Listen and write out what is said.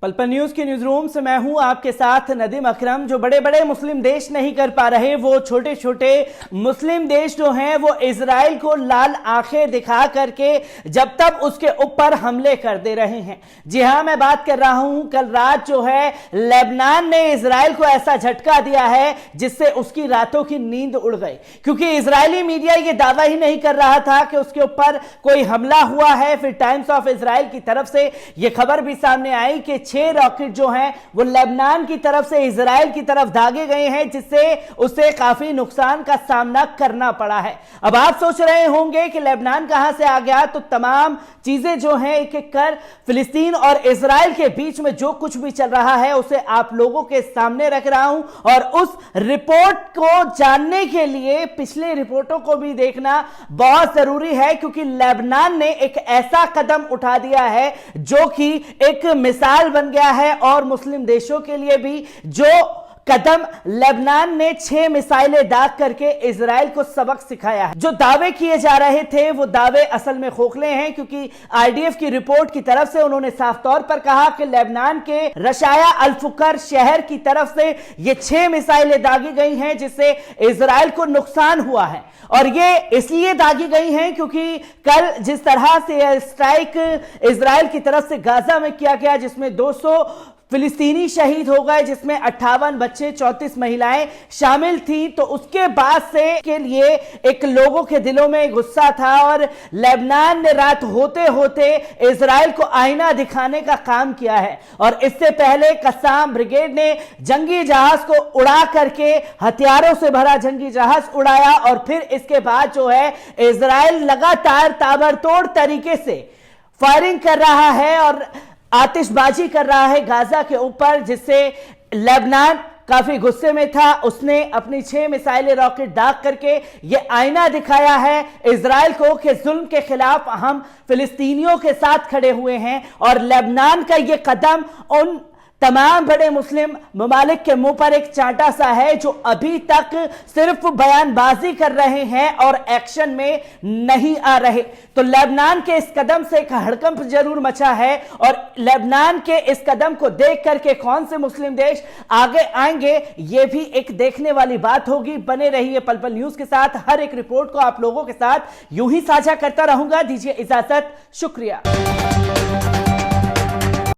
पल पल न्यूज के न्यूज रूम से मैं हूं आपके साथ नदीम अकरम। जो बड़े बड़े मुस्लिम देश नहीं कर पा रहे, वो छोटे छोटे मुस्लिम देश जो हैं वो इजराइल को लाल आंखें दिखा करके जब तक उसके ऊपर हमले कर दे रहे हैं। जी हां, मैं बात कर रहा हूं, कल रात जो है लेबनान ने इजराइल को ऐसा झटका दिया है जिससे उसकी रातों की नींद उड़ गई, क्योंकि इजरायली मीडिया ये दावा ही नहीं कर रहा था कि उसके ऊपर कोई हमला हुआ है। फिर टाइम्स ऑफ इजराइल की तरफ से यह खबर भी सामने आई कि 6 रॉकेट जो हैं वो लेबनान की तरफ से इजराइल की तरफ दागे गए हैं, जिससे उसे काफी नुकसान का सामना करना पड़ा है। अब आप सोच रहे होंगे कि लेबनान कहां से आ गया, तो तमाम चीजें जो हैं एक एक कर फिलिस्तीन और इजराइल के बीच में जो कुछ भी चल रहा है उसे आप लोगों के सामने रख रहा हूं। और उस रिपोर्ट को जानने के लिए पिछले रिपोर्टों को भी देखना बहुत जरूरी है, क्योंकि लेबनान ने एक ऐसा कदम उठा दिया है जो कि एक मिसाल बन गया है और मुस्लिम देशों के लिए भी। जो कदम लेबनान ने 6 मिसाइलें दाग करके इजराइल को सबक सिखाया है। जो दावे किए जा रहे थे वो दावे असल में खोखले हैं, क्योंकि आईडीएफ की रिपोर्ट की तरफ से उन्होंने साफ तौर पर कहा कि लेबनान के रशाया अल-फुकर शहर की तरफ से ये 6 मिसाइलें दागी गई हैं, जिससे इजराइल को नुकसान हुआ है। और ये इसलिए दागी गई हैं क्योंकि कल जिस तरह से स्ट्राइक इजराइल की तरफ से गाजा में किया गया, जिसमें 200 फिलिस्तीनी शहीद हो गए, जिसमें 58 बच्चे 34 महिलाएं शामिल थी, तो उसके बाद से के लिए एक लोगों के दिलों में गुस्सा था और लेबनान ने रात होते होते इजराइल को आईना दिखाने का काम किया है। और इससे पहले कस्साम ब्रिगेड ने जंगी जहाज को उड़ा करके हथियारों से भरा जंगी जहाज उड़ाया, और फिर इसके बाद जो है इजराइल लगातार ताबड़तोड़ तरीके से फायरिंग कर रहा है और आतिशबाजी कर रहा है गाजा के ऊपर, जिससे लेबनान काफी गुस्से में था। उसने अपनी 6 मिसाइलें रॉकेट दाग करके यह आईना दिखाया है इजराइल को कि जुल्म के खिलाफ हम फिलिस्तीनियों के साथ खड़े हुए हैं। और लेबनान का यह कदम उन तमाम बड़े मुस्लिम ममालिक के मुंह पर एक चांटा सा है, जो अभी तक सिर्फ बयानबाजी कर रहे हैं और एक्शन में नहीं आ रहे। तो लेबनान के इस कदम से एक हड़कंप जरूर मचा है, और लेबनान के इस कदम को देख करके कौन से मुस्लिम देश आगे आएंगे, यह भी एक देखने वाली बात होगी। बने रहिए पल पल न्यूज के साथ, हर एक रिपोर्ट को आप लोगों के साथ यूं ही साझा करता रहूंगा। दीजिए इजाजत, शुक्रिया।